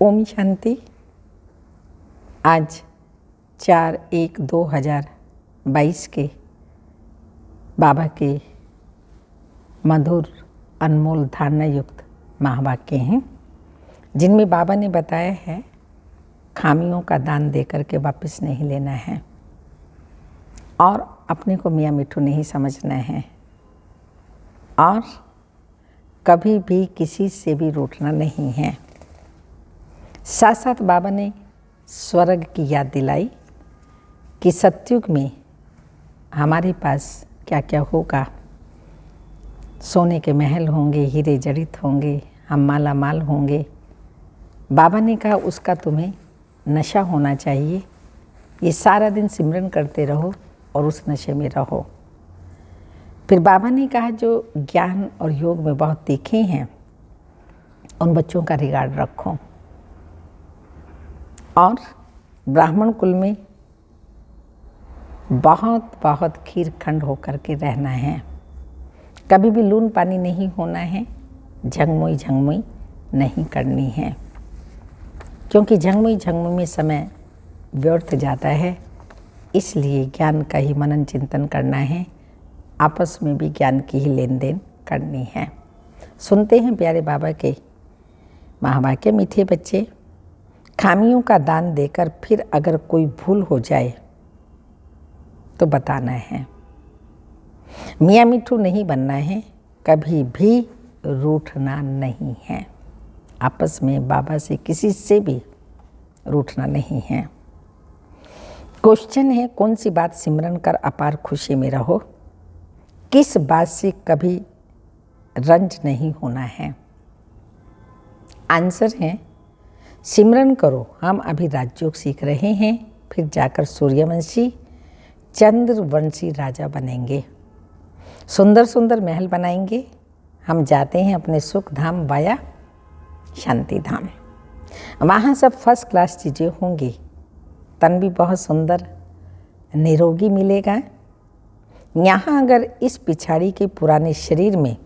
ओम शांति। आज 4/1/2022 के बाबा के मधुर अनमोल धारणा युक्त महावाक्य हैं, जिनमें बाबा ने बताया है खामियों का दान देकर के वापस नहीं लेना है और अपने को मियाँ मिठू नहीं समझना है और कभी भी किसी से भी रूठना नहीं है। साथ साथ बाबा ने स्वर्ग की याद दिलाई कि सतयुग में हमारे पास क्या क्या होगा। सोने के महल होंगे, हीरे जड़ित होंगे, हम माला माल होंगे। बाबा ने कहा उसका तुम्हें नशा होना चाहिए। ये सारा दिन सिमरन करते रहो और उस नशे में रहो। फिर बाबा ने कहा जो ज्ञान और योग में बहुत तीखे हैं उन बच्चों का रिगार्ड रखो और ब्राह्मण कुल में बहुत बहुत खीर खंड होकर के रहना है। कभी भी लून पानी नहीं होना है, झंगमुई नहीं करनी है, क्योंकि झंगमुई में समय व्यर्थ जाता है। इसलिए ज्ञान का ही मनन चिंतन करना है, आपस में भी ज्ञान की ही लेन देन करनी है। सुनते हैं प्यारे बाबा के महावाक्य। मीठे बच्चे, खामियों का दान देकर फिर अगर कोई भूल हो जाए तो बताना है। मियाँ मिठू नहीं बनना है, कभी भी रूठना नहीं है। आपस में बाबा से किसी से भी रूठना नहीं है। क्वेश्चन है, कौन सी बात सिमरन कर अपार खुशी में रहो? किस बात से कभी रंज नहीं होना है? आंसर है, सिमरन करो। हम अभी राजयोग सीख रहे हैं, फिर जाकर सूर्यवंशी चंद्रवंशी राजा बनेंगे। सुंदर सुंदर महल बनाएंगे। हम जाते हैं अपने सुख धाम वाया शांति धाम। वहाँ सब फर्स्ट क्लास चीज़ें होंगी। तन भी बहुत सुंदर निरोगी मिलेगा। यहाँ अगर इस पिछाड़ी के पुराने शरीर में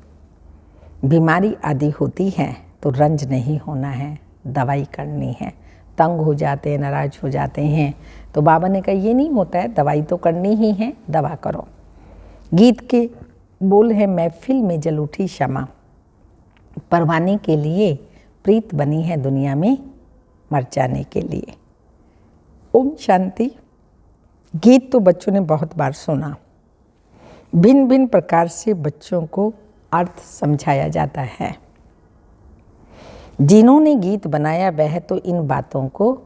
बीमारी आदि होती है तो रंज नहीं होना है, दवाई करनी है। तंग हो जाते हैं, नाराज हो जाते हैं, तो बाबा ने कहा ये नहीं होता है, दवाई तो करनी ही है, दवा करो। गीत के बोल है, महफिल में जल उठी क्षमा, परवाने के लिए प्रीत बनी है दुनिया में मर जाने के लिए। ओम शांति। गीत तो बच्चों ने बहुत बार सुना। भिन्न भिन्न प्रकार से बच्चों को अर्थ समझाया जाता है। जिन्होंने गीत बनाया वह तो इन बातों को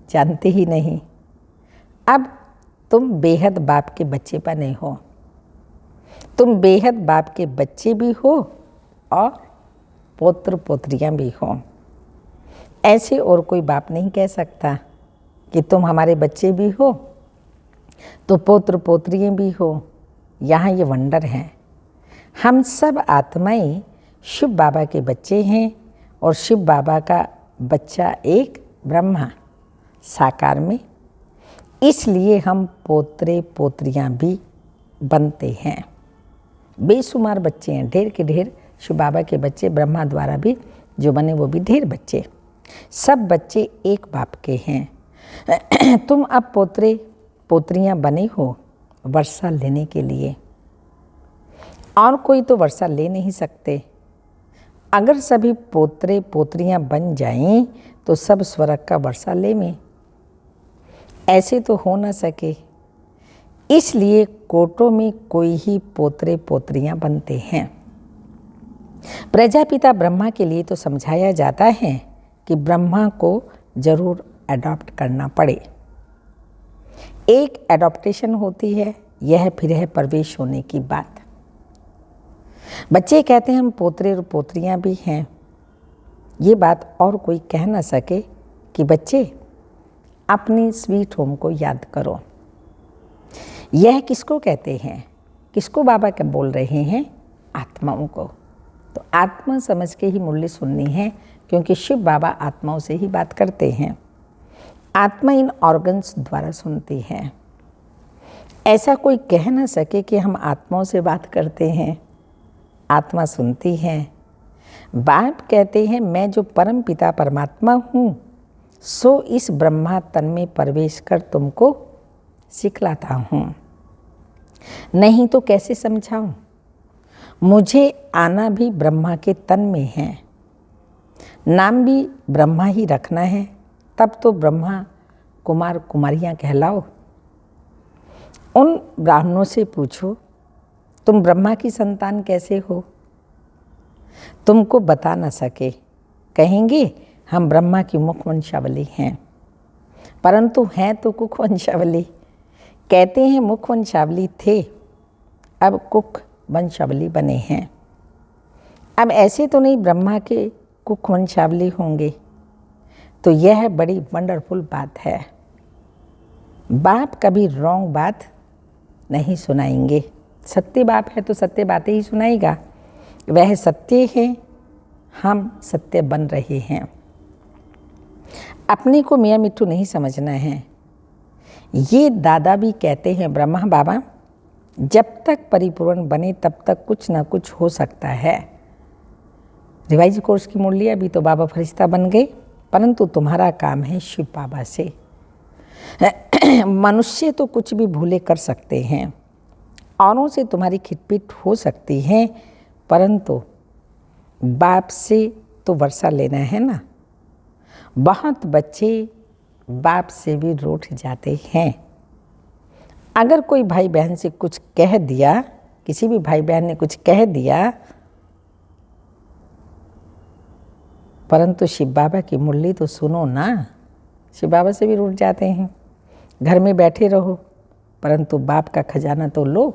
जानते ही नहीं। अब तुम बेहद बाप के बच्चे बने हो, तुम बेहद बाप के बच्चे भी हो और पोत्र पोत्रियां भी हो। ऐसे और कोई बाप नहीं कह सकता कि तुम हमारे बच्चे भी हो तो पोत्र पोत्रियां भी हो। यहाँ ये वंडर है। हम सब आत्माएं शिव बाबा के बच्चे हैं और शिव बाबा का बच्चा एक ब्रह्मा साकार में। इसलिए हम पोत्रे पोत्रियां भी बनते हैं। बेशुमार बच्चे हैं, ढेर के ढेर शिव बाबा के बच्चे, ब्रह्मा द्वारा भी जो बने वो भी ढेर बच्चे। सब बच्चे एक बाप के हैं। तुम अब पोत्रे पोत्रियां बने हो वर्षा लेने के लिए, और कोई तो वर्षा ले नहीं सकते। अगर सभी पोत्रे पोत्रियां बन जाएं तो सब स्वर्ग का वर्षा लेवें। ऐसे तो हो ना सके। इसलिए कोटों में कोई ही पोत्रे पोत्रियां बनते हैं। प्रजापिता ब्रह्मा के लिए तो समझाया जाता है कि ब्रह्मा को जरूर अडॉप्ट करना पड़े। एक एडॉप्टेशन होती है, यह फिर है प्रवेश होने की बात। बच्चे कहते हैं हम पोतरे और पोत्रियां भी हैं। ये बात और कोई कह ना सके कि बच्चे अपनी स्वीट होम को याद करो। यह किसको कहते हैं? किसको बाबा क्या बोल रहे हैं? आत्माओं को। तो आत्मा समझ के ही मुरली सुननी है, क्योंकि शिव बाबा आत्माओं से ही बात करते हैं। आत्मा इन ऑर्गन्स द्वारा सुनती है। ऐसा कोई कह ना सके कि हम आत्माओं से बात करते हैं। आत्मा सुनती है। बाप कहते हैं मैं जो परम पिता परमात्मा हूँ सो इस ब्रह्मा तन में प्रवेश कर तुमको सिखलाता हूँ। नहीं तो कैसे समझाऊँ? मुझे आना भी ब्रह्मा के तन में है, नाम भी ब्रह्मा ही रखना है, तब तो ब्रह्मा कुमार कुमारियाँ कहलाओ। उन ब्राह्मणों से पूछो तुम ब्रह्मा की संतान कैसे हो? तुमको बता न सके, कहेंगे हम ब्रह्मा की मुख वंशावली हैं, परंतु हैं तो कुख वंशावली। कहते हैं मुख वंशावली थे, अब कुख वंशावली बने हैं। अब ऐसे तो नहीं ब्रह्मा के कुख वंशावली होंगे। तो यह बड़ी वंडरफुल बात है। बाप कभी रॉन्ग बात नहीं सुनाएंगे। सत्य बाप है तो सत्य बातें ही सुनाएगा। वह सत्य है, हम सत्य बन रहे हैं। अपने को मियाँ मिट्ठू नहीं समझना है। ये दादा भी कहते हैं ब्रह्मा बाबा जब तक परिपूर्ण बने तब तक कुछ ना कुछ हो सकता है। रिवाइज कोर्स की मुरली अभी तो बाबा फरिश्ता बन गए, परंतु तुम्हारा काम है शिव बाबा से। मनुष्य तो कुछ भी भूले कर सकते हैं, औरों से तुम्हारी खिटपिट हो सकती है, परंतु बाप से तो वर्षा लेना है ना। बहुत बच्चे बाप से भी रूठ जाते हैं। अगर कोई भाई बहन से कुछ कह दिया, किसी भी भाई बहन ने कुछ कह दिया, परंतु शिव बाबा की मुरली तो सुनो ना। शिव बाबा से भी रूठ जाते हैं। घर में बैठे रहो, परंतु बाप का खजाना तो लो।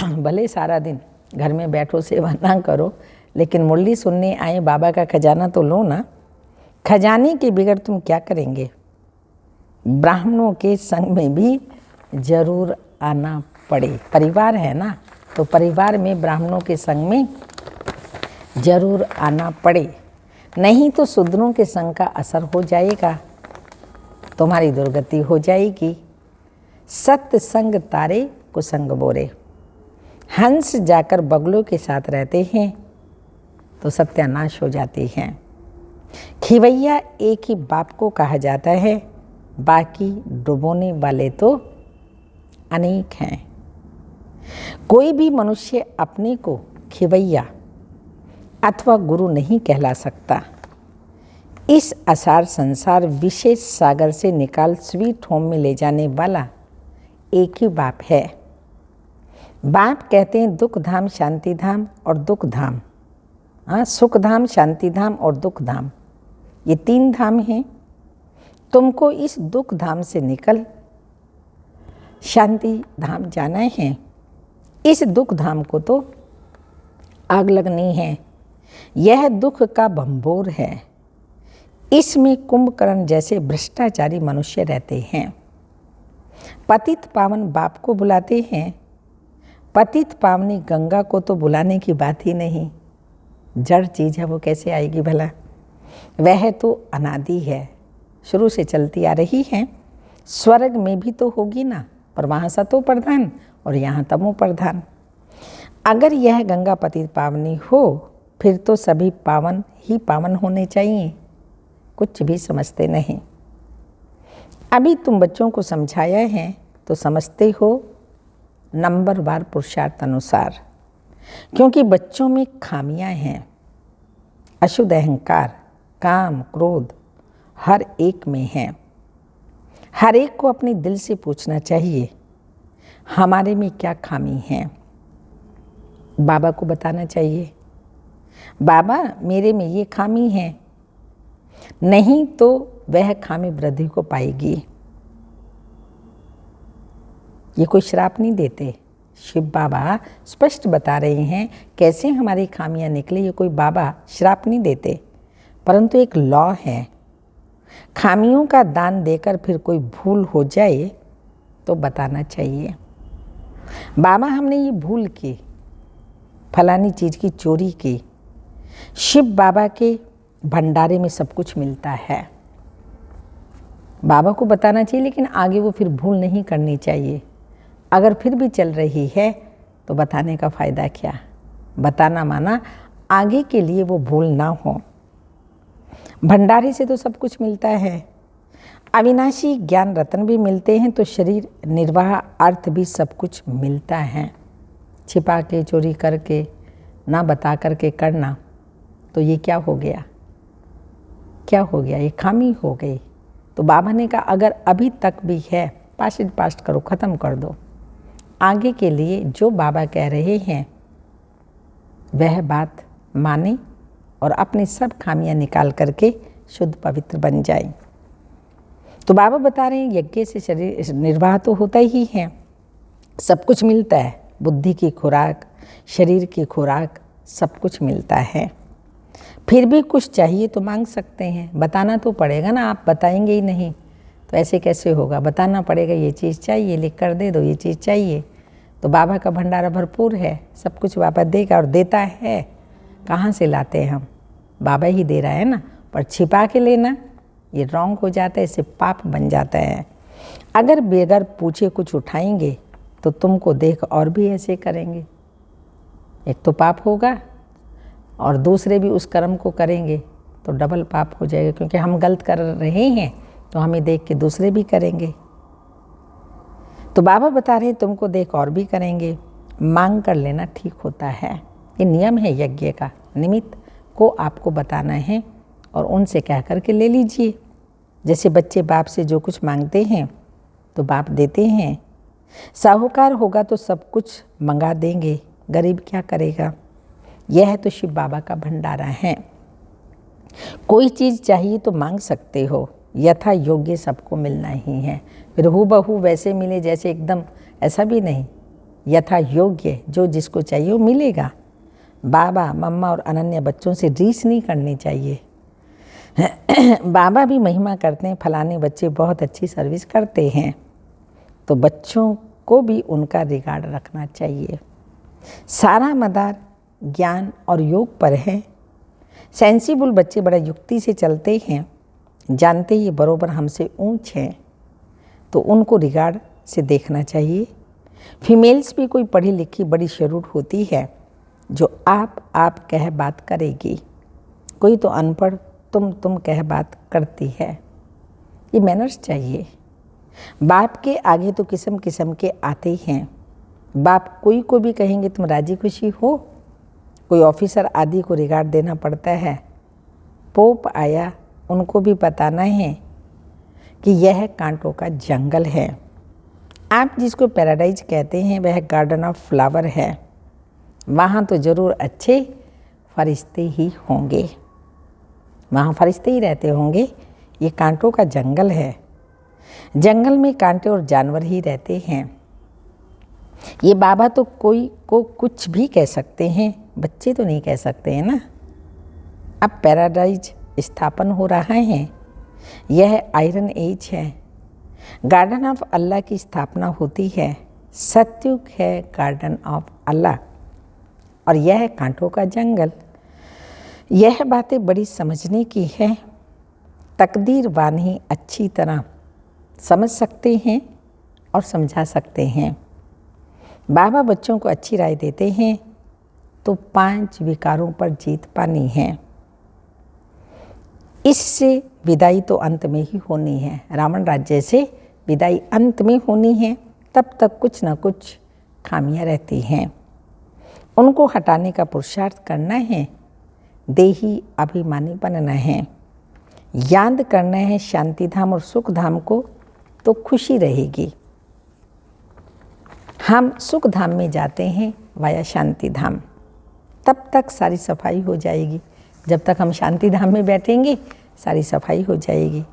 भले सारा दिन घर में बैठो, सेवा ना करो, लेकिन मुरली सुनने आए बाबा का खजाना तो लो ना। खजाने के बगैर तुम क्या करेंगे? ब्राह्मणों के संग में भी जरूर आना पड़े। परिवार है ना, तो परिवार में ब्राह्मणों के संग में जरूर आना पड़े, नहीं तो शूद्रों के संग का असर हो जाएगा, तुम्हारी दुर्गति हो जाएगी। सत्य संग तारे कुसंग बोरे। हंस जाकर बगलों के साथ रहते हैं तो सत्यानाश हो जाते हैं। खिवैया एक ही बाप को कहा जाता है, बाकी डुबोने वाले तो अनेक हैं। कोई भी मनुष्य अपने को खिवैया अथवा गुरु नहीं कहला सकता। इस असार संसार विशेष सागर से निकाल स्वीट होम में ले जाने वाला एक ही बाप है। बाप कहते हैं दुख धाम, शांति धाम और दुख धाम। सुख धाम, शांति धाम और दुख धाम, ये 3 धाम हैं। तुमको इस दुख धाम से निकल शांति धाम जाना है। इस दुख धाम को तो आग लगनी है। यह दुख का भंबोर है। इसमें कुंभकर्ण जैसे भ्रष्टाचारी मनुष्य रहते हैं। पतित पावन बाप को बुलाते हैं, पतित पावनी गंगा को तो बुलाने की बात ही नहीं। जड़ चीज़ है, वो कैसे आएगी भला? वह तो अनादि है, शुरू से चलती आ रही है। स्वर्ग में भी तो होगी ना, पर वहाँ सतो प्रधान और यहाँ तमो प्रधान। अगर यह गंगा पतित पावनी हो, फिर तो सभी पावन ही पावन होने चाहिए। कुछ भी समझते नहीं। अभी तुम बच्चों को समझाया है तो समझते हो नंबरवार पुरुषार्थ अनुसार, क्योंकि बच्चों में खामियां हैं। अशुद्ध अहंकार, काम, क्रोध हर एक में है। हर एक को अपने दिल से पूछना चाहिए हमारे में क्या खामी है। बाबा को बताना चाहिए, बाबा मेरे में ये खामी है, नहीं तो वह खामी वृद्धि को पाएगी। ये कोई श्राप नहीं देते, शिव बाबा स्पष्ट बता रहे हैं कैसे हमारी खामियां निकले। ये कोई बाबा श्राप नहीं देते, परंतु एक लॉ है। खामियों का दान देकर फिर कोई भूल हो जाए तो बताना चाहिए, बाबा हमने ये भूल की, फलानी चीज़ की चोरी की। शिव बाबा के भंडारे में सब कुछ मिलता है, बाबा को बताना चाहिए, लेकिन आगे वो फिर भूल नहीं करनी चाहिए। अगर फिर भी चल रही है तो बताने का फ़ायदा क्या? बताना माना आगे के लिए वो भूल ना हो। भंडारे से तो सब कुछ मिलता है, अविनाशी ज्ञान रत्न भी मिलते हैं, तो शरीर निर्वाह अर्थ भी सब कुछ मिलता है। छिपा के चोरी करके ना बता करके करना, तो ये क्या हो गया, क्या हो गया, ये खामी हो गई। तो बाबा ने कहा अगर अभी तक भी है, पास्ट करो, ख़त्म कर दो। आगे के लिए जो बाबा कह रहे हैं वह बात माने और अपनी सब खामियां निकाल करके शुद्ध पवित्र बन जाए। तो बाबा बता रहे हैं यज्ञ से शरीर निर्वाह तो होता ही है, सब कुछ मिलता है, बुद्धि की खुराक, शरीर की खुराक, सब कुछ मिलता है। फिर भी कुछ चाहिए तो मांग सकते हैं, बताना तो पड़ेगा ना, आप बताएंगे ही नहीं तो ऐसे कैसे होगा, बताना पड़ेगा ये चीज़ चाहिए, लिख कर दे दो ये चीज़ चाहिए। तो बाबा का भंडारा भरपूर है, सब कुछ बाबा देगा और देता है। कहाँ से लाते हैं हम, बाबा ही दे रहा है ना। पर छिपा के लेना ये रॉन्ग हो जाता है, इससे पाप बन जाता है। अगर बेगर पूछे कुछ उठाएंगे तो तुमको देख और भी ऐसे करेंगे, एक तो पाप होगा और दूसरे भी उस कर्म को करेंगे तो डबल पाप हो जाएगा, क्योंकि हम गलत कर रहे हैं तो हमें देख के दूसरे भी करेंगे। तो बाबा बता रहे हैं तुमको देख और भी करेंगे, मांग कर लेना ठीक होता है। ये नियम है यज्ञ का, निमित्त को आपको बताना है और उनसे कह कर के ले लीजिए। जैसे बच्चे बाप से जो कुछ मांगते हैं तो बाप देते हैं, साहूकार होगा तो सब कुछ मंगा देंगे, गरीब क्या करेगा। यह है तो शिव बाबा का भंडारा है। कोई चीज़ चाहिए तो मांग सकते हो, यथा योग्य सबको मिलना ही है। फिर हूबहू वैसे मिले जैसे एकदम, ऐसा भी नहीं, यथा योग्य जो जिसको चाहिए वो मिलेगा। बाबा मम्मा और अनन्या बच्चों से रीस नहीं करनी चाहिए। बाबा भी महिमा करते हैं, फलाने बच्चे बहुत अच्छी सर्विस करते हैं, तो बच्चों को भी उनका रिगार्ड रखना चाहिए। सारा मदार ज्ञान और योग पर है। सेंसिबल बच्चे बड़ा युक्ति से चलते हैं, जानते ये बरोबर हमसे ऊंच हैं, तो उनको रिगार्ड से देखना चाहिए। फीमेल्स भी कोई पढ़ी लिखी बड़ी शरूर होती है जो आप कह बात करेगी, कोई तो अनपढ़ तुम कह बात करती है। ये मैनर्स चाहिए। बाप के आगे तो किस्म किस्म के आते हैं। बाप कोई को भी कहेंगे तुम राजी खुशी हो, कोई ऑफिसर आदि को रिगार्ड देना पड़ता है। पोप आया, उनको भी बताना है कि यह कांटों का जंगल है। आप जिसको पैराडाइज कहते हैं वह गार्डन ऑफ फ्लावर है, वहाँ तो ज़रूर अच्छे फरिश्ते ही होंगे, वहाँ फरिश्ते ही रहते होंगे। ये कांटों का जंगल है, जंगल में कांटे और जानवर ही रहते हैं। ये बाबा तो कोई को कुछ भी कह सकते हैं, बच्चे तो नहीं कह सकते हैं ना। अब पैराडाइज स्थापन हो रहा है, यह आयरन एज है। गार्डन ऑफ अल्लाह की स्थापना होती है, सत्युग है गार्डन ऑफ अल्लाह, और यह है कांटों का जंगल। यह बातें बड़ी समझने की है, तकदीरवान ही अच्छी तरह समझ सकते हैं और समझा सकते हैं। बाबा बच्चों को अच्छी राय देते हैं तो 5 विकारों पर जीत पानी है। इससे विदाई तो अंत में ही होनी है, रावण राज्य से विदाई अंत में होनी है, तब तक कुछ न कुछ खामियां रहती हैं, उनको हटाने का पुरुषार्थ करना है। देही अभिमानी बनना है, याद करना है शांति धाम और सुख धाम को, तो खुशी रहेगी। हम सुख धाम में जाते हैं वाया शांति धाम, तब तक सारी सफाई हो जाएगी। जब तक हम शांति धाम में बैठेंगे सारी सफाई हो जाएगी।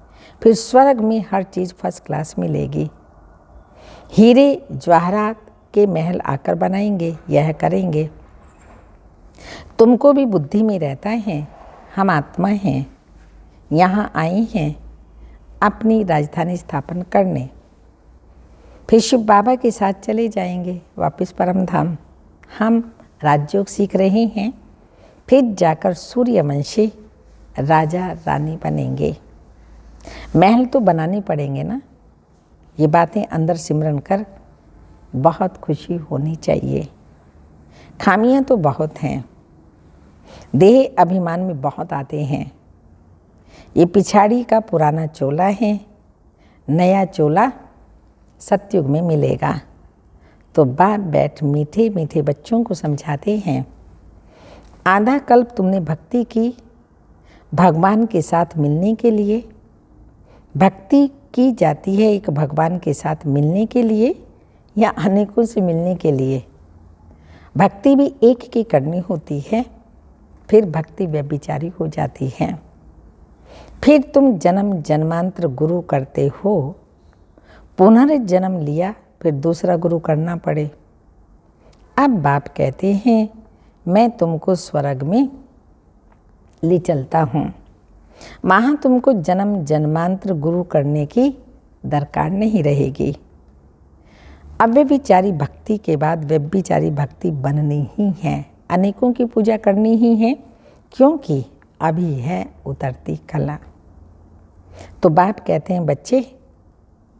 फिर स्वर्ग में हर चीज़ फर्स्ट क्लास मिलेगी। हीरे जवाहरात के महल आकर बनाएंगे, यह करेंगे। तुमको भी बुद्धि में रहता है, हम आत्मा हैं, यहाँ आए हैं अपनी राजधानी स्थापन करने। फिर शिव बाबा के साथ चले जाएंगे वापस परम धाम। हम राजयोग सीख रहे हैं, फिर जाकर सूर्यवंशी राजा रानी बनेंगे। महल तो बनाने पड़ेंगे ना। ये बातें अंदर सिमरन कर बहुत खुशी होनी चाहिए। खामियां तो बहुत हैं, देह अभिमान में बहुत आते हैं, ये पिछाड़ी का पुराना चोला है, नया चोला सतयुग में मिलेगा। तो बाप बैठ मीठे मीठे बच्चों को समझाते हैं, आधा कल्प तुमने भक्ति की भगवान के साथ मिलने के लिए। भक्ति की जाती है एक भगवान के साथ मिलने के लिए या अनेकों से मिलने के लिए। भक्ति भी एक की करनी होती है, फिर भक्ति व्यभिचारी हो जाती है। फिर तुम जन्म जन्मांतर गुरु करते हो, पुनर्जन्म लिया फिर दूसरा गुरु करना पड़े। अब बाप कहते हैं मैं तुमको स्वर्ग में ले चलता हूँ, वहाँ तुमको जन्म जन्मांतर गुरु करने की दरकार नहीं रहेगी। अव्यभिचारी भक्ति के बाद व्यभिचारी भक्ति बननी ही है, अनेकों की पूजा करनी ही है, क्योंकि अभी है उतरती कला। तो बाप कहते हैं बच्चे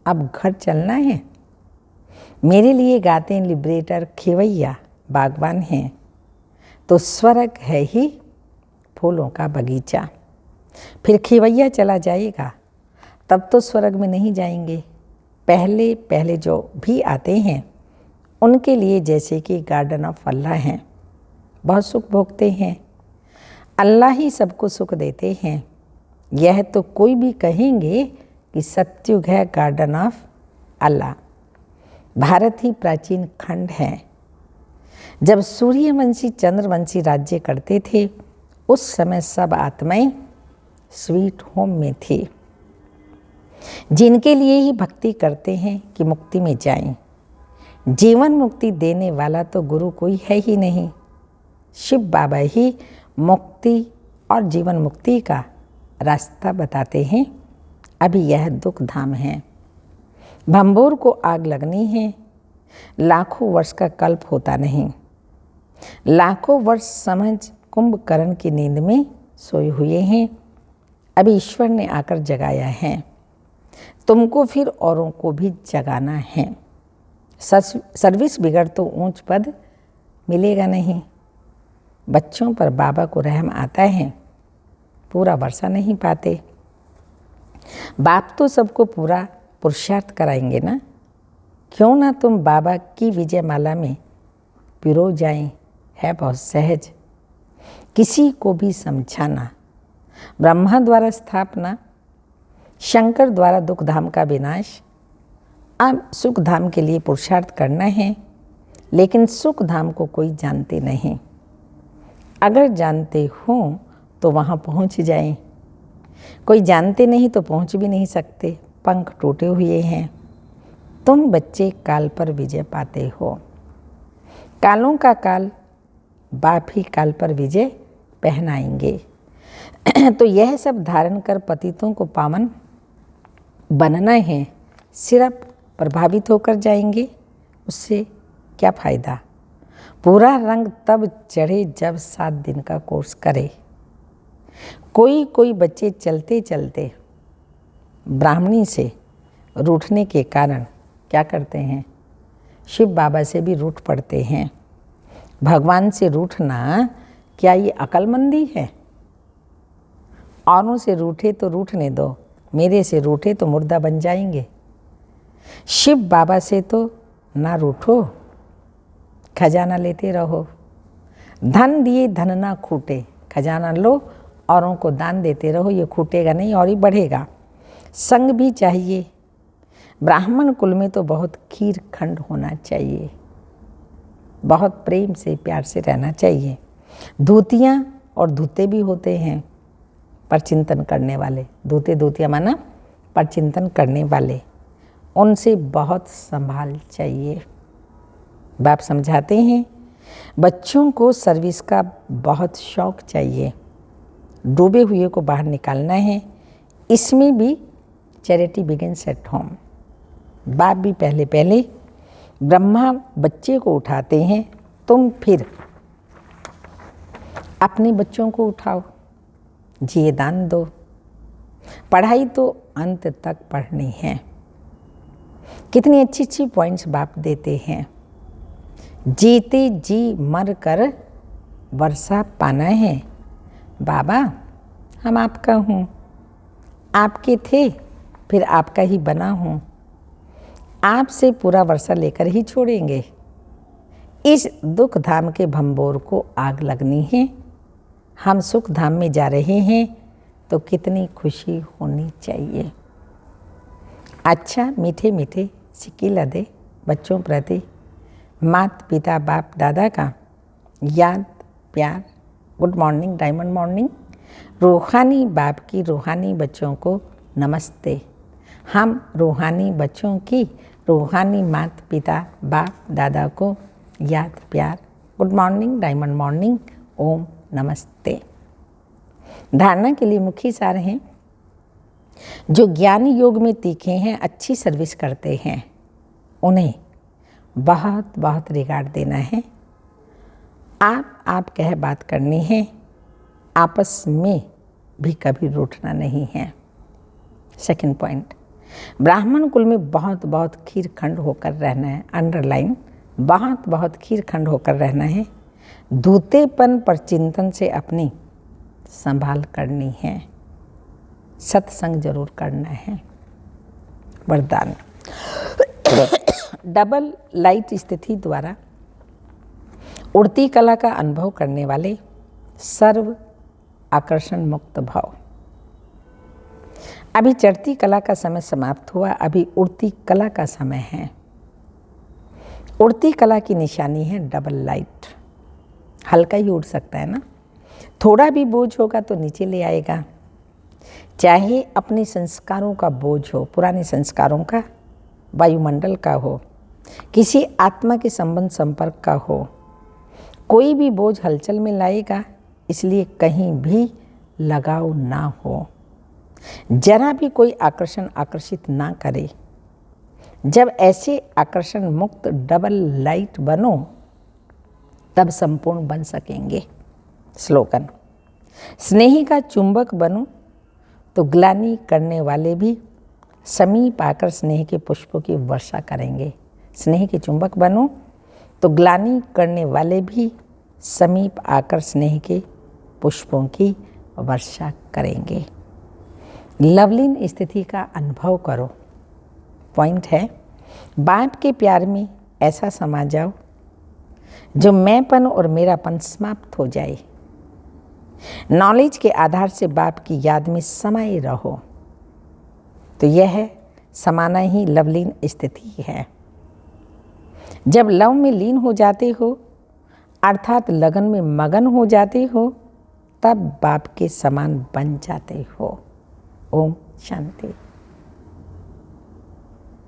अब घर चलना है। मेरे लिए गाते हैं लिबरेटर खेवैया बागवान हैं, तो स्वर्ग है ही फूलों का बगीचा। फिर खेवैया चला जाएगा तब तो स्वर्ग में नहीं जाएंगे। पहले पहले जो भी आते हैं उनके लिए जैसे कि गार्डन ऑफ अल्लाह हैं, बहुत सुख भोगते हैं। अल्लाह ही सबको सुख देते हैं। यह तो कोई भी कहेंगे कि सतयुग है गार्डन ऑफ अल्लाह। भारत ही प्राचीन खंड है। जब सूर्यवंशी चंद्रवंशी राज्य करते थे उस समय सब आत्माएं स्वीट होम में थी, जिनके लिए ही भक्ति करते हैं कि मुक्ति में जाएं। जीवन मुक्ति देने वाला तो गुरु कोई है ही नहीं। शिव बाबा ही मुक्ति और जीवन मुक्ति का रास्ता बताते हैं। अभी यह दुख धाम है, भंबोर को आग लगनी है। लाखों वर्ष का कल्प होता नहीं। लाखों वर्ष समझ कुंभकर्ण की नींद में सोए हुए हैं। अभी ईश्वर ने आकर जगाया है, तुमको फिर औरों को भी जगाना है। सर्विस बिगड़ तो ऊंच पद मिलेगा नहीं। बच्चों पर बाबा को रहम आता है, पूरा वर्षा नहीं पाते। बाप तो सबको पूरा पुरुषार्थ कराएंगे ना। क्यों ना तुम बाबा की विजय माला में पिरो जाएं, है बहुत सहज। किसी को भी समझाना, ब्रह्मा द्वारा स्थापना, शंकर द्वारा दुख धाम का विनाश। अब सुख धाम के लिए पुरुषार्थ करना है, लेकिन सुख धाम को कोई जानते नहीं। अगर जानते हो तो वहाँ पहुँच जाएं। कोई जानते नहीं तो पहुँच भी नहीं सकते, पंख टूटे हुए हैं। तुम बच्चे काल पर विजय पाते हो। कालों का काल बाप ही काल पर विजय पहनाएंगे। तो यह सब धारण कर पतितों को पावन बनना है। सिर्फ प्रभावित होकर जाएंगे, उससे क्या फ़ायदा। पूरा रंग तब चढ़े जब 7 दिन का कोर्स करे। कोई कोई बच्चे चलते चलते ब्राह्मणी से रूठने के कारण क्या करते हैं, शिव बाबा से भी रूठ पड़ते हैं। भगवान से रूठना क्या ये अक्लमंदी है। औरों से रूठे तो रूठने दो, मेरे से रूठे तो मुर्दा बन जाएंगे। शिव बाबा से तो ना रूठो, खजाना लेते रहो। धन दिए धन ना खूटे, खजाना लो औरों को दान देते रहो, ये खूटेगा नहीं और ही बढ़ेगा। संग भी चाहिए। ब्राह्मण कुल में तो बहुत खीर खंड होना चाहिए, बहुत प्रेम से प्यार से रहना चाहिए। धूतियाँ और धूते भी होते हैं पर चिंतन करने वाले। धूते धूतिया माना पर चिंतन करने वाले, उनसे बहुत संभाल चाहिए। बाप समझाते हैं बच्चों को सर्विस का बहुत शौक चाहिए। डूबे हुए को बाहर निकालना है। इसमें भी चैरिटी बिगिंस एट होम। बाप भी पहले पहले ब्रह्मा बच्चे को उठाते हैं, तुम फिर अपने बच्चों को उठाओ, जिए दान दो। पढ़ाई तो अंत तक पढ़नी है। कितनी अच्छी अच्छी पॉइंट्स बाप देते हैं। जीते जी मर कर वर्षा पाना है। बाबा हम आपका हूँ, आपके थे, फिर आपका ही बना हूँ। आपसे पूरा वर्षा लेकर ही छोड़ेंगे। इस दुख धाम के भंबोर को आग लगनी है। हम सुख धाम में जा रहे हैं तो कितनी खुशी होनी चाहिए। अच्छा मीठे मीठे सिक्के लदे बच्चों प्रति माता पिता बाप दादा का याद प्यार। Good morning diamond morning. रूहानी बाप की रूहानी बच्चों को नमस्ते। हम रूहानी बच्चों की रूहानी माता पिता बाप दादा को याद प्यार। Good morning diamond morning. ओम नमस्ते। धारणा के लिए मुख्य सार हैं। जो ज्ञान योग में तीखे हैं, अच्छी सर्विस करते हैं, उन्हें बहुत बहुत रिगार्ड देना है। आप कह बात करनी है, आपस में भी कभी रूठना नहीं है। सेकंड पॉइंट, ब्राह्मण कुल में बहुत बहुत खीरखंड होकर रहना है। अंडरलाइन, बहुत बहुत खीरखंड होकर रहना है। धूतेपन पर चिंतन से अपनी संभाल करनी है। सत्संग जरूर करना है। वरदान, डबल लाइट स्थिति द्वारा उड़ती कला का अनुभव करने वाले सर्व आकर्षण मुक्त भाव। अभी चढ़ती कला का समय समाप्त हुआ, अभी उड़ती कला का समय है। उड़ती कला की निशानी है डबल लाइट। हल्का ही उड़ सकता है ना, थोड़ा भी बोझ होगा तो नीचे ले आएगा। चाहे अपने संस्कारों का बोझ हो, पुराने संस्कारों का, वायुमंडल का हो, किसी आत्मा के संबंध संपर्क का हो, कोई भी बोझ हलचल में लाएगा। इसलिए कहीं भी लगाव ना हो, जरा भी कोई आकर्षण आकर्षित ना करे। जब ऐसे आकर्षण मुक्त डबल लाइट बनो तब संपूर्ण बन सकेंगे। स्लोगन, स्नेही का चुंबक बनो तो ग्लानि करने वाले भी समीप आकर स्नेह के पुष्पों की वर्षा करेंगे। स्नेह के चुंबक बनो तो ग्लानि करने वाले भी समीप आकर स्नेह के पुष्पों की वर्षा करेंगे। लवलीन स्थिति का अनुभव करो। पॉइंट है, बाप के प्यार में ऐसा समा जाओ जो मैंपन और मेरापन समाप्त हो जाए। नॉलेज के आधार से बाप की याद में समाये रहो, तो यह समाना ही लवलीन स्थिति है। जब लव में लीन हो जाते हो, अर्थात लगन में मगन हो जाते हो, तब बाप के समान बन जाते हो। ओम शांति।